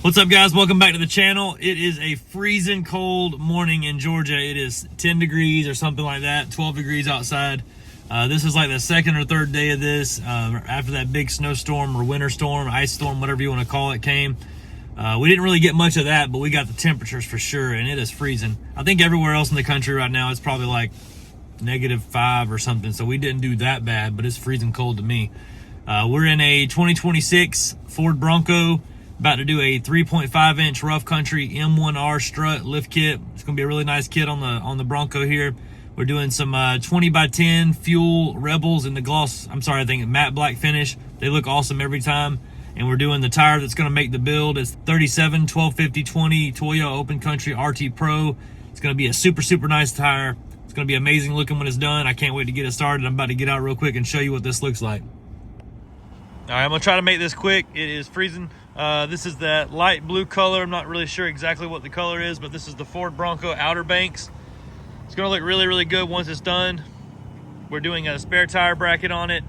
What's up, guys? Welcome back to the channel. It is a freezing cold morning in Georgia. It is 10 degrees or something like that, 12 degrees outside. This is like the second or third day of this after that big snowstorm or winter storm, ice storm, whatever you want to call it, came. We didn't really get much of that, but we got the temperatures for sure, and it is freezing. I think everywhere else in the country right now it's probably like -5 or something, so we didn't do that bad, but it's freezing cold to me. We're in a 2026 Ford Bronco, about to do a 3.5-inch rough country M1R strut lift kit. It's gonna be a really nice kit on the Bronco here. We're doing some 20x10 fuel Rebels in the gloss, I think matte black finish. They look awesome every time. And we're doing the tire that's gonna make the build. It's 37 1250/20 Toyo Open Country RT Pro. It's gonna be a super nice tire. It's gonna be amazing looking when it's done. I can't wait to get it started. I'm about to get out real quick and show you what this looks like. All right, I'm gonna try to make this quick. It is freezing. This is that light blue color. I'm not really sure exactly what the color is, but this is the Ford Bronco Outer Banks. It's gonna look really good once it's done. We're doing a spare tire bracket on it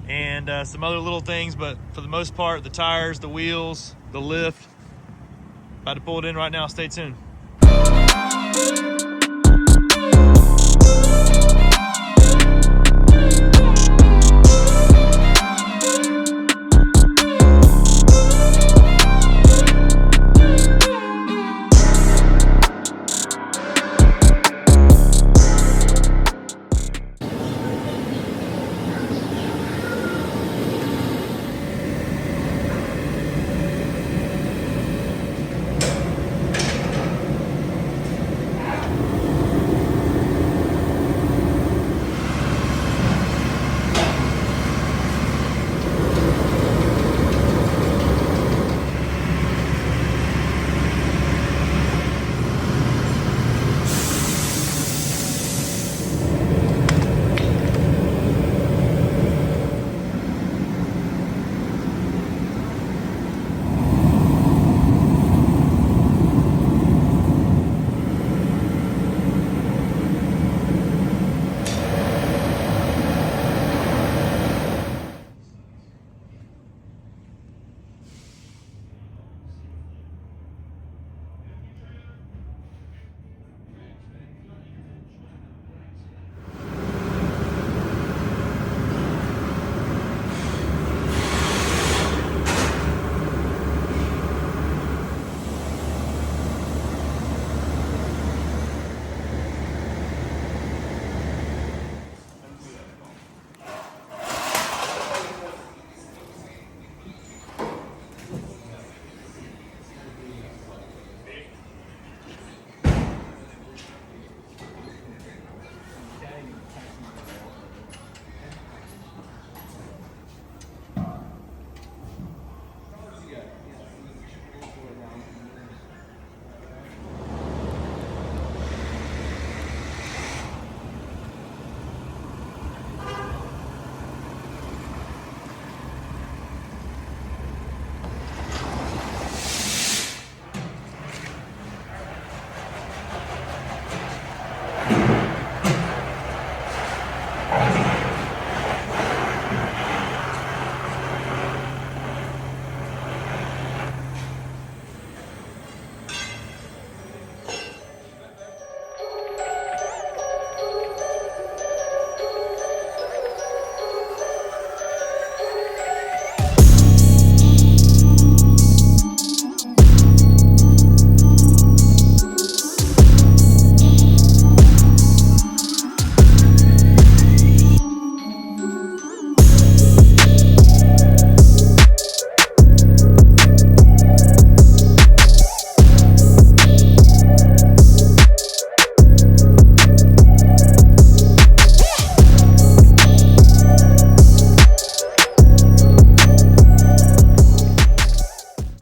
and some other little things, but for the most part, the tires, the wheels, the lift. About to pull it in right now. Stay tuned.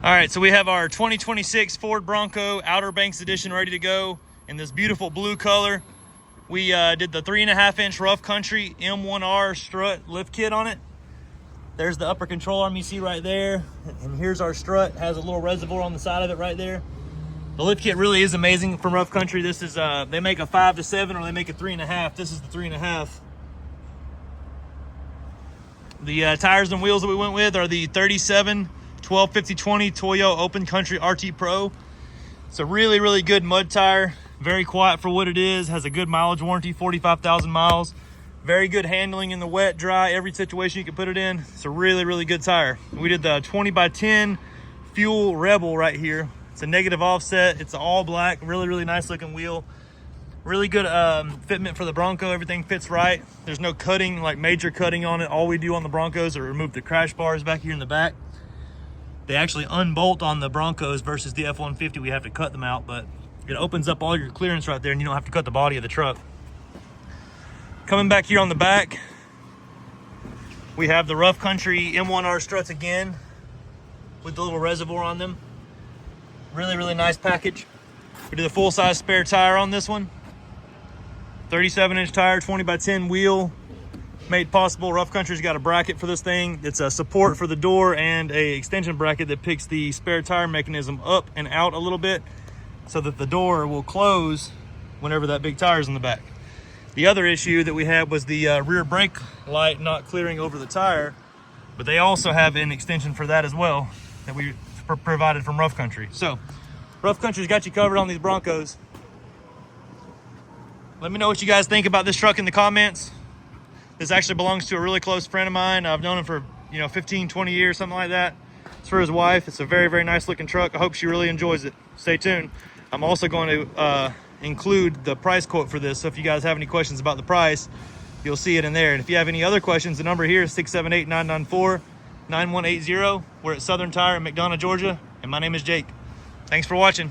All right, so we have our 2026 Ford Bronco Outer Banks Edition ready to go in this beautiful blue color. We did the 3.5-inch rough country M1R strut lift kit on it. There's the upper control arm you see right there. And here's our strut. It has a little reservoir on the side of it right there. The lift kit really is amazing from rough country. This is, they make a 5 to 7 or they make a 3.5. This is the 3.5. The tires and wheels that we went with are the 37 1250/20 Toyo Open Country RT Pro. It's a really, really good mud tire. Very quiet for what it is. Has a good mileage warranty, 45,000 miles. Very good handling in the wet, dry, every situation you can put it in. It's a really, really good tire. We did the 20x10 Fuel Rebel right here. It's a negative offset. It's all black, really, really nice looking wheel. Really good fitment for the Bronco. Everything fits right. There's no cutting, like major cutting on it. All we do on the Broncos are remove the crash bars back here in the back. They actually unbolt on the Broncos versus the F-150. We have to cut them out, but it opens up all your clearance right there and you don't have to cut the body of the truck. Coming back here on the back, we have the Rough Country M1R struts again with the little reservoir on them. Really, really nice package. We did a full-size spare tire on this one. 37-inch tire, 20x10 wheel. Made possible. Rough Country's got a bracket for this thing. It's a support for the door and a extension bracket that picks the spare tire mechanism up and out a little bit so that the door will close whenever that big tire's in the back. The other issue that we had was the rear brake light not clearing over the tire, but they also have an extension for that as well that we provided from Rough Country. So Rough Country's got you covered on these Broncos. Let me know what you guys think about this truck in the comments. This actually belongs to a really close friend of mine. I've known him for 15, 20 years, something like that. It's for his wife. It's a very, very nice looking truck. I hope she really enjoys it. Stay tuned. I'm also going to include the price quote for this, so if you guys have any questions about the price, you'll see it in there. And if you have any other questions, the number here is 678-994-9180. We're at Southern Tire in McDonough, Georgia, and my name is Jake. Thanks for watching.